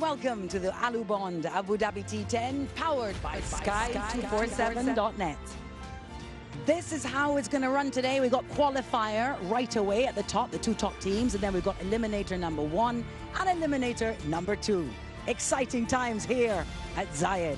welcome to the Alubond Abu Dhabi T10, powered by Sky247.net. This is how it's going to run today. We've got qualifier right away at the top, the two top teams, and then we've got eliminator number 1 and eliminator number 2. Exciting times here at Zayed.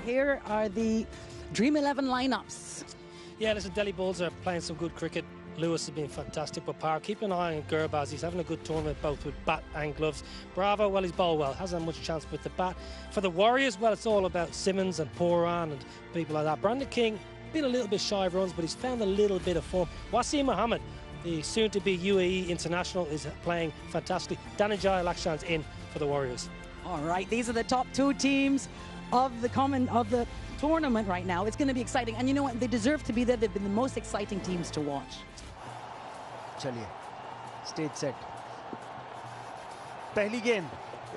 Here are the Dream 11 lineups. Yeah, listen, Delhi Bulls are playing some good cricket. Lewis has been fantastic, but Power, keep an eye on Gurbaz. He's having a good tournament both with bat and gloves. Bravo, well, he's bowled well, hasn't had much chance with the bat. For the Warriors, well, it's all about Simmons and Pooran and people like that. Brandon King, been a little bit shy of runs, but he's found a little bit of form. Wasim Mohammed, the soon-to-be UAE international, is playing fantastically. Dhananjaya Lakshan's in for the Warriors. All right, these are the top 2 teams of the tournament right now. It's going to be exciting, and you know what? They deserve to be there. They've been the most exciting teams to watch. चलिए stage set पहली गेंद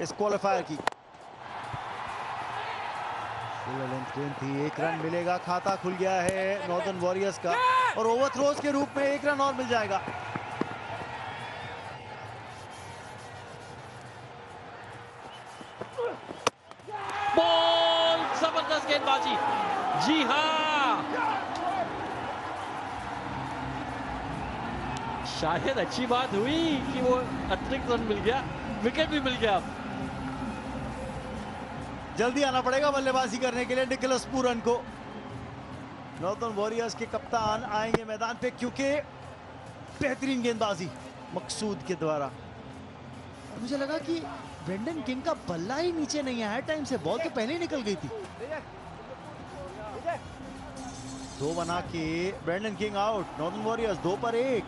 इस qualifier की length गेंद थी 1 run मिलेगा खाता खुल गया है नॉर्दर्न वॉरियर्स का और ओवर थ्रोज के रूप में 1 रन और मिल जाएगा बॉल जबरदस्त गेंदबाजी जी हाँ शायद अच्छी बात हुई कि वो अतिरिक्त रन मिल गया विकेट भी मिल गया जल्दी आना पड़ेगा बल्लेबाजी करने के लिए निकोलस पूरन को नॉर्दर्न वॉरियर्स के कप्तान आएंगे मैदान पे क्योंकि बेहतरीन गेंदबाजी मकसूद के द्वारा मुझे लगा कि ब्रेंडन किंग का बल्ला ही नीचे नहीं आया टाइम से बॉल तो पहले ही निकल गई थी 2 बना के Brendon King out Northern Warriors 2 पर 1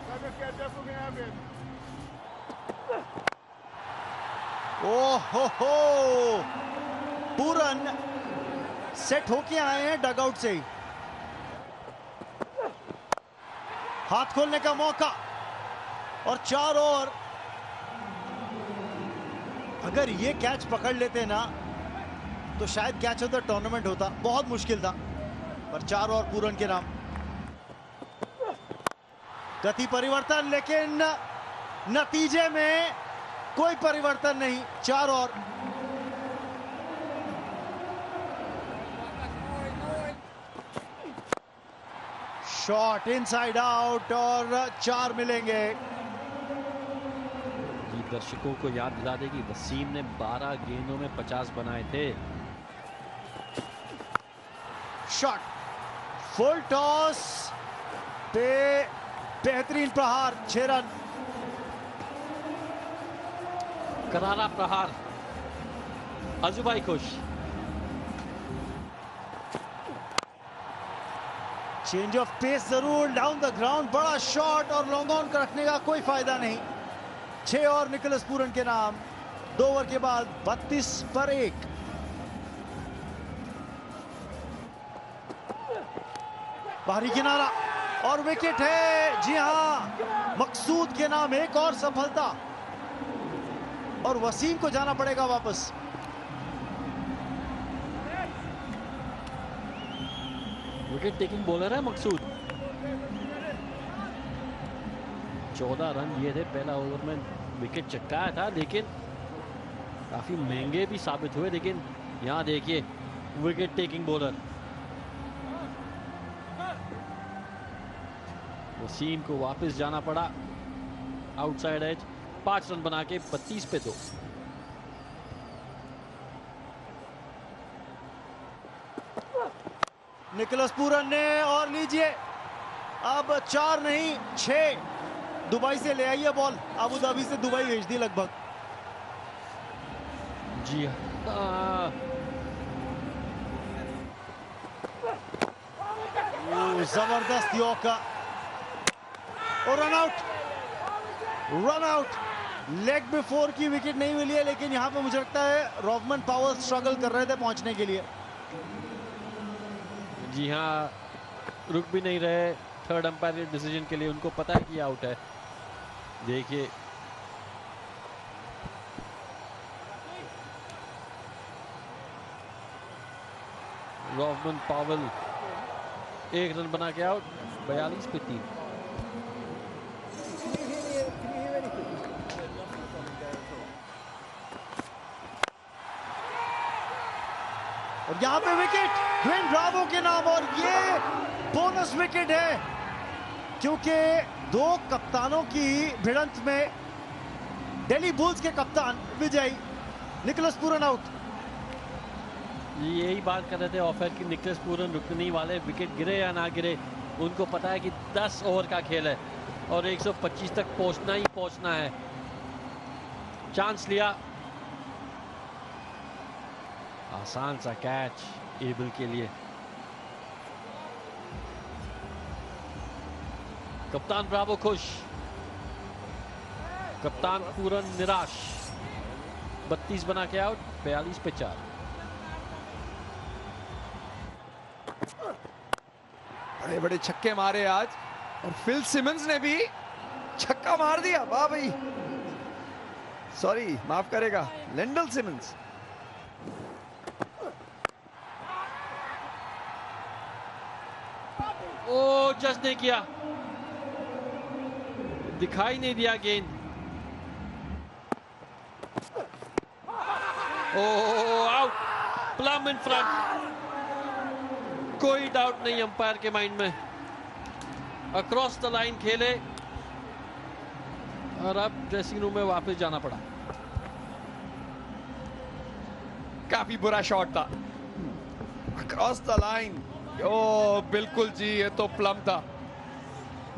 ओहो हो पूरन सेट होके आए हैं डगआउट से हाथ खोलने का मौका और 4 ओवर अगर ये कैच पकड़ लेते ना तो शायद कैच ऑफ द टूर्नामेंट होता बहुत मुश्किल था पर 4 ओवर पूरन के नाम गति परिवर्तन लेकिन नतीजे में कोई परिवर्तन नहीं 4 ओवर शॉट इनसाइड आउट और 4 मिलेंगे दर्शकों को याद दिला दे कि वसीम ने 12 गेंदों में 50 बनाए थे शॉट फुल टॉस पे बेहतरीन प्रहार 6 रन करारा प्रहार अजूभाई खुश चेंज ऑफ पेस जरूर डाउन द ग्राउंड बड़ा शॉट और लॉन्ग ऑन रखने का कोई फायदा नहीं 6 और निकोलस पूरन के नाम 2 ओवर के बाद 32 पर 1 बाहरी किनारा और विकेट है जी हां मकसूद के नाम एक और सफलता और वसीम को जाना पड़ेगा वापस विकेट टेकिंग बॉलर है मकसूद 14 रन ये थे पहला ओवर में विकेट चटकाया था लेकिन काफी महंगे भी साबित हुए लेकिन यहां देखिए विकेट टेकिंग बॉलर वसीम को वापस जाना पड़ा आउटसाइड एज 5 रन बना के 32 पे 2 निकोलस पूरन ने और लीजिए अब 4 नहीं 6 दुबई से ले आई है बॉल अबू धाबी से दुबई भेज दी लगभग जी हाँ जबरदस्त यॉर्कर और रन आउट लेग बिफोर की विकेट नहीं मिली है लेकिन यहां पे मुझे लगता है रॉफमन पावर स्ट्रगल कर रहे थे पहुंचने के लिए जी हाँ रुक भी नहीं रहे थर्ड अंपायर के डिसीजन के लिए उनको पता है कि आउट है देखिए रॉफमन पावल 1 रन बना के आउट 42 पे 3 1 और यहाँ पे विकेट ड्वेन ब्रावो के नाम, और ये बोनस विकेट है क्योंकि दो कप्तानों की भिड़ंत में दिल्ली बुल्स के कप्तान विजय निकोलस पूरन आउट। यही बात कर रहे थे ऑफर की, निकोलस पूरन रुकने वाले, विकेट गिरे या ना गिरे उनको पता है कि 10 ओवर का खेल है और 125 तक पहुंचना ही पहुंचना है। चांस लिया, आसान सा कैच एबल के लिए। कप्तान ब्रावो खुश, कप्तान पूरन निराश। 32 बना के आउट, 42 पे 4। बड़े बड़े छक्के मारे आज, और फिल सिमंस ने भी छक्का मार दिया। वाह भाई, सॉरी माफ करेगा, लेंडल सिमंस। ओ जस्ट नहीं किया, दिखाई नहीं दिया गेंद। ओ आउट, प्लम इन फ्रंट, कोई डाउट नहीं अंपायर के माइंड में। अक्रॉस द लाइन खेले और अब ड्रेसिंग रूम में वापस जाना पड़ा। काफी बुरा शॉट था, अक्रॉस द लाइन। ओ बिल्कुल जी, ये तो प्लम था,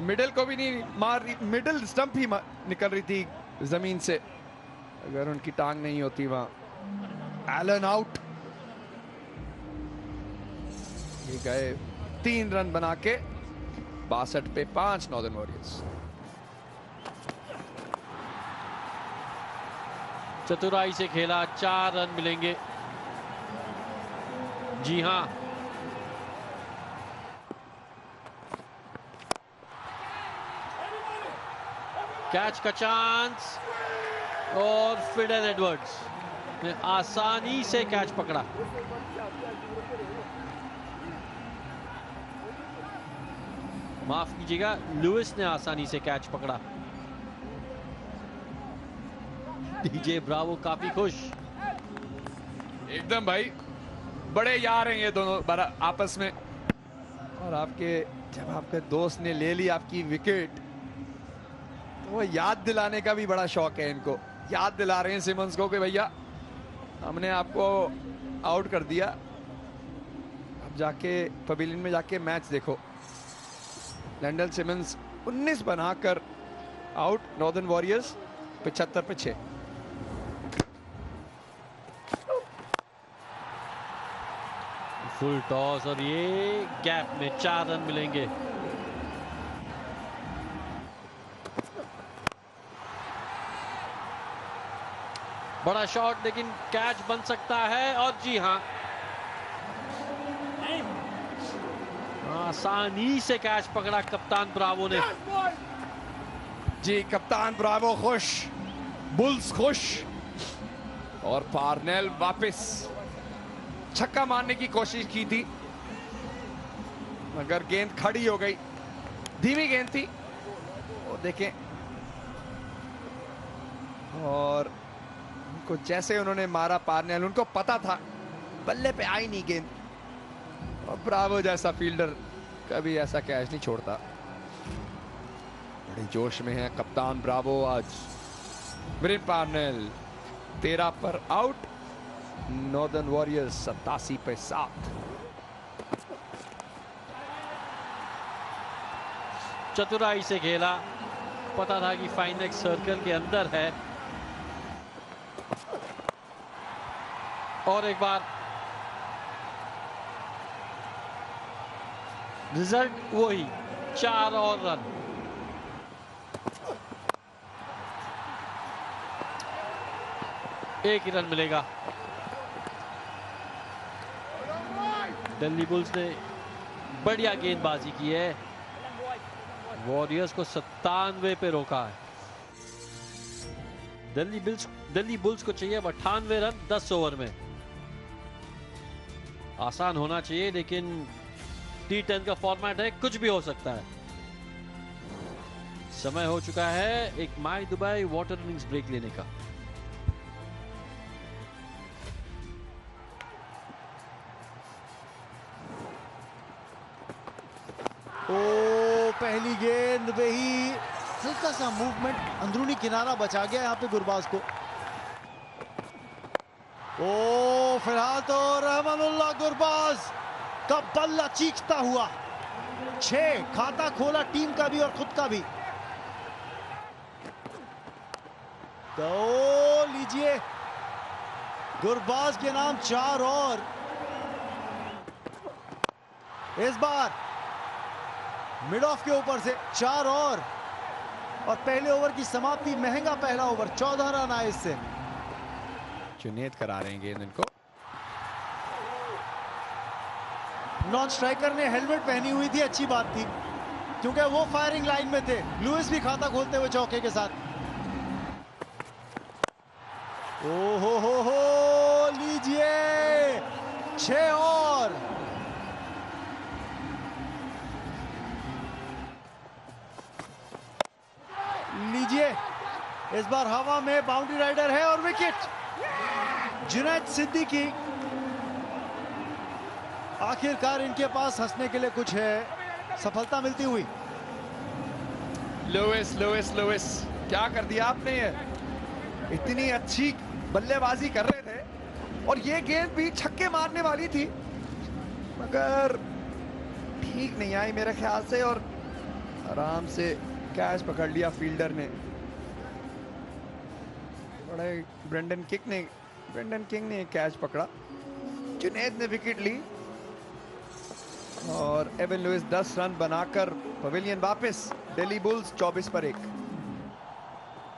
मिडिल को भी नहीं मार रही, मिडिल स्टंप ही निकल रही थी जमीन से, अगर उनकी टांग नहीं होती वहां। एलन आउट, ये गए 3 रन बना के 62 पे 5 नॉर्दर्न वॉरियर्स। चतुराई से खेला, 4 रन मिलेंगे। जी हां, कैच का चांस और फिडेल एडवर्ड्स ने आसानी से कैच पकड़ा। माफ कीजिएगा, लुइस ने आसानी से कैच पकड़ा। डीजे ब्रावो काफी खुश। एकदम भाई, बड़े यार हैं ये दोनों आपस में, और आपके जब आपके दोस्त ने ले ली आपकी विकेट तो वो याद दिलाने का भी बड़ा शौक है इनको। याद दिला रहे हैं सिमंस को कि भैया हमने आपको आउट कर दिया, अब जाके पवेलियन में जाके मैच देखो। लैंडल सिमंस 19 बनाकर आउट, नॉर्दर्न वॉरियर्स 75 पे 6। फुल टॉस और ये गैप में 4 रन मिलेंगे। बड़ा शॉट, लेकिन कैच बन सकता है, और जी हां, आसानी से कैच पकड़ा कप्तान ब्रावो ने। जी कप्तान ब्रावो खुश, बुल्स खुश, और पार्नेल वापस। छक्का मारने की कोशिश की थी मगर गेंद खड़ी हो गई, धीमी गेंद थी वो देखें, और उनको जैसे उन्होंने मारा पार्नेल, उनको पता था बल्ले पे आई नहीं गेंद, और ब्रावो जैसा फील्डर कभी ऐसा कैच नहीं छोड़ता। बड़े जोश में है कप्तान ब्रावो आज। ब्रिन पार्नेल 13 पर आउट, नॉर्दर्न वॉरियर्स 87 पे 7। चतुराई से खेला, पता था कि फाइनेक्स सर्कल के अंदर है, और एक बार रिजल्ट वही, 4 और रन। एक ही रन मिलेगा। दिल्ली बुल्स ने बढ़िया गेंदबाजी की है, वॉरियर्स को 97 पे रोका है। दिल्ली बुल्स को चाहिए 98 रन 10 ओवर में। आसान होना चाहिए, लेकिन T10 का फॉर्मेट है, कुछ भी हो सकता है। समय हो चुका है एक माई दुबई वाटर इनिंग्स ब्रेक लेने का। पहली गेंद पे ही हल्का सा मूवमेंट, अंदरूनी किनारा बचा गया यहाँ पे गुरबाज को। ओ फिलहाल तो रहमानुल्लाह गुरबाज का बल्ला चीखता हुआ 6 खाता खोला टीम का भी और खुद का भी। तो लीजिए गुरबाज के नाम 4 और इस बार मिड ऑफ के ऊपर से 4 और पहले ओवर की समाप्ति। महंगा पहला ओवर, 14 रन आए इससे। जुनैद करा रहे हैं गेंद इनको। नॉन स्ट्राइकर ने हेलमेट पहनी हुई थी, अच्छी बात थी क्योंकि वो फायरिंग लाइन में थे। लुइस भी खाता खोलते हुए चौके के साथ। ओ हो लीजिए 6 और लीजिए इस बार हवा में बाउंड्री राइडर है और विकेट। जुनैद सिद्दीकी, आखिरकार इनके पास हंसने के लिए कुछ है। सफलता मिलती हुई। लुइस क्या कर दिया आपने? ये इतनी अच्छी बल्लेबाजी कर रहे थे और ये गेंद भी छक्के मारने वाली थी मगर ठीक नहीं आई मेरे ख्याल से, और आराम से कैच पकड़ लिया फील्डर ने। बड़े ब्रेंडन किंग ने कैच पकड़ा। जुनैद ने विकेट ली और एवन लुइस 10 रन बनाकर पवेलियन वापस। दिल्ली बुल्स 24 पर 1।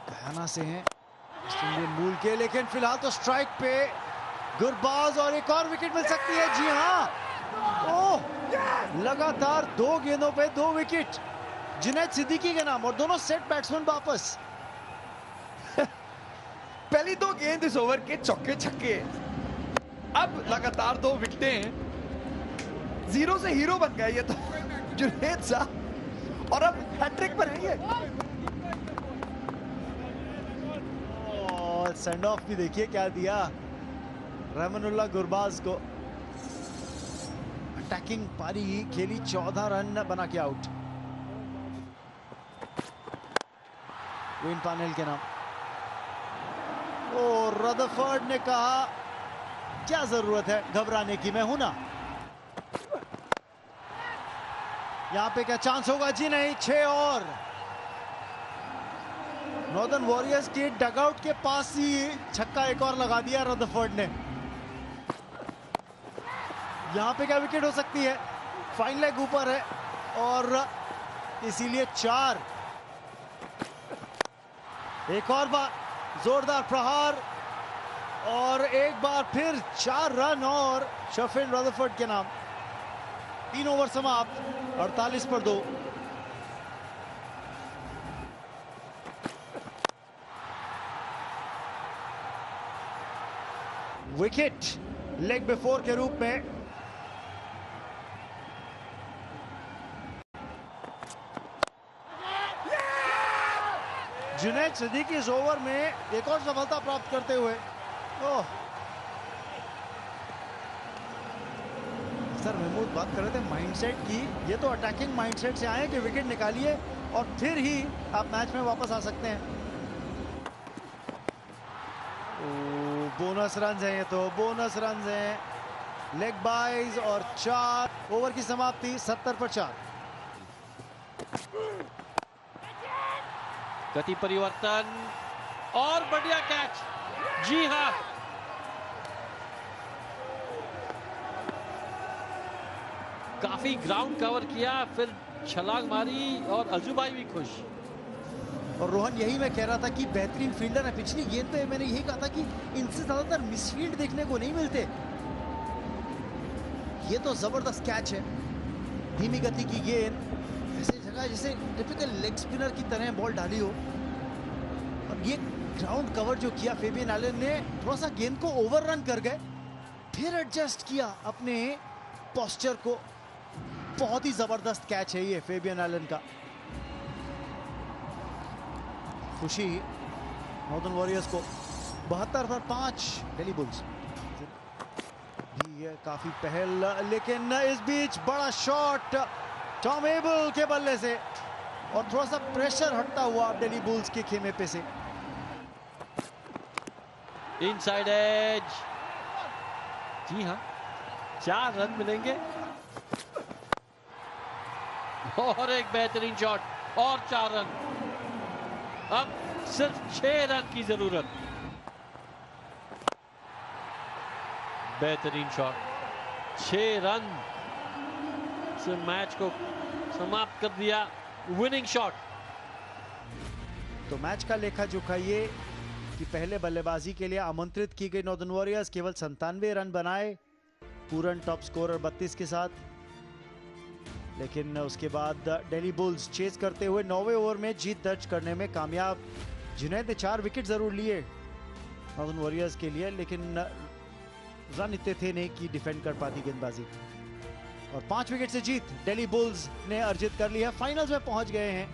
गयाना से हैं इंडियन मूल के, लेकिन फिलहाल तो स्ट्राइक पे गुरबाज और एक और विकेट मिल सकती है। जी हां, ओह लगातार 2 गेंदों पे 2 विकेट जुनैद सिद्दीकी के नाम और दोनों सेट बैट्समैन वापस। पहली 2 गेंद इस ओवर के चौके छक्के, अब लगातार 2 विकेटें। 0 से हीरो बन गया ये तो जुनैद साहब, और अब हैट्रिक पर है ये। और सेंड ऑफ भी देखिए क्या दिया रहमानुल्लाह गुरबाज को। अटैकिंग पारी खेली, 14 रन बना के आउट। वेन पानेल के नाम। और रदरफोर्ड ने कहा क्या जरूरत है घबराने की, मैं हूं ना। यहां पे क्या चांस होगा? जी नहीं, 6 और। नॉर्दर्न वॉरियर्स के डगआउट के पास ही छक्का एक और लगा दिया रदरफोर्ड ने। यहां पे क्या विकेट हो सकती है? फाइन लेग ऊपर है और इसीलिए 4। एक और बार जोरदार प्रहार और एक बार फिर 4 रन और शेफील्ड रदरफोर्ड के नाम। 3 ओवर समाप्त, 48 पर 2। विकेट लेग बिफोर के रूप में जुनैद सिद्दीकी इस ओवर में एक और सफलता प्राप्त करते हुए। सर महमूद बात कर रहे थे माइंडसेट की, ये तो अटैकिंग माइंडसेट से आए कि विकेट निकालिए और फिर ही आप मैच में वापस आ सकते हैं। बोनस रन है, ये तो बोनस रन हैं। लेग बाइज और 4। ओवर की समाप्ति 70 पर 4। गति परिवर्तन और बढ़िया कैच। जी हां, काफी ग्राउंड कवर किया, फिर छलांग मारी और अजूबाई भी खुश। और रोहन, यही मैं कह रहा था कि बेहतरीन फील्डर है। पिछली गेंद पे मैंने यही कहा था कि इनसे ज्यादातर मिसफील्ड देखने को नहीं मिलते। ये तो जबरदस्त कैच है, धीमी गति की गेंद, ऐसे जगह जैसे टिपिकल लेग स्पिनर की तरह बॉल डाली हो। और ये ग्राउंड कवर जो किया फेबियन एलन ने, थोड़ा सा गेंद को ओवररन कर गए, फिर एडजस्ट किया अपने पोस्चर को। बहुत ही जबरदस्त कैच है ये फेबियन एलन का। खुशी नॉर्दर्न वॉरियर्स को 72 पर 5। दिल्ली बुल्स भी है काफी पहल, लेकिन इस बीच बड़ा शॉट टॉम एबल के बल्ले से और थोड़ा सा प्रेशर हटता हुआ दिल्ली बुल्स के खेमे पे से। इनसाइड एज, जी हाँ, 4 रन मिलेंगे और एक बेहतरीन शॉट और 4 रन। अब सिर्फ 6 रन की जरूरत। बेहतरीन शॉट, 6 रन से मैच को समाप्त कर दिया। Winning shot. तो मैच का लेखा जोखा ये कि पहले बल्लेबाजी के लिए आमंत्रित की गई नॉर्दर्न वॉरियर्स केवल 97 रन बनाए, पूरन टॉप स्कोरर 32 के साथ। लेकिन उसके बाद दिल्ली बुल्स चेस करते हुए 9वें ओवर में जीत दर्ज करने में कामयाब। जुनैद ने 4 विकेट जरूर लिए नॉर्दर्न वॉरियर्स के लिए, लेकिन रन इतने थे नहीं कि डिफेंड कर पाती गेंदबाजी। और 5 विकेट से जीत दिल्ली बुल्स ने अर्जित कर ली है, फाइनल्स में पहुंच गए हैं।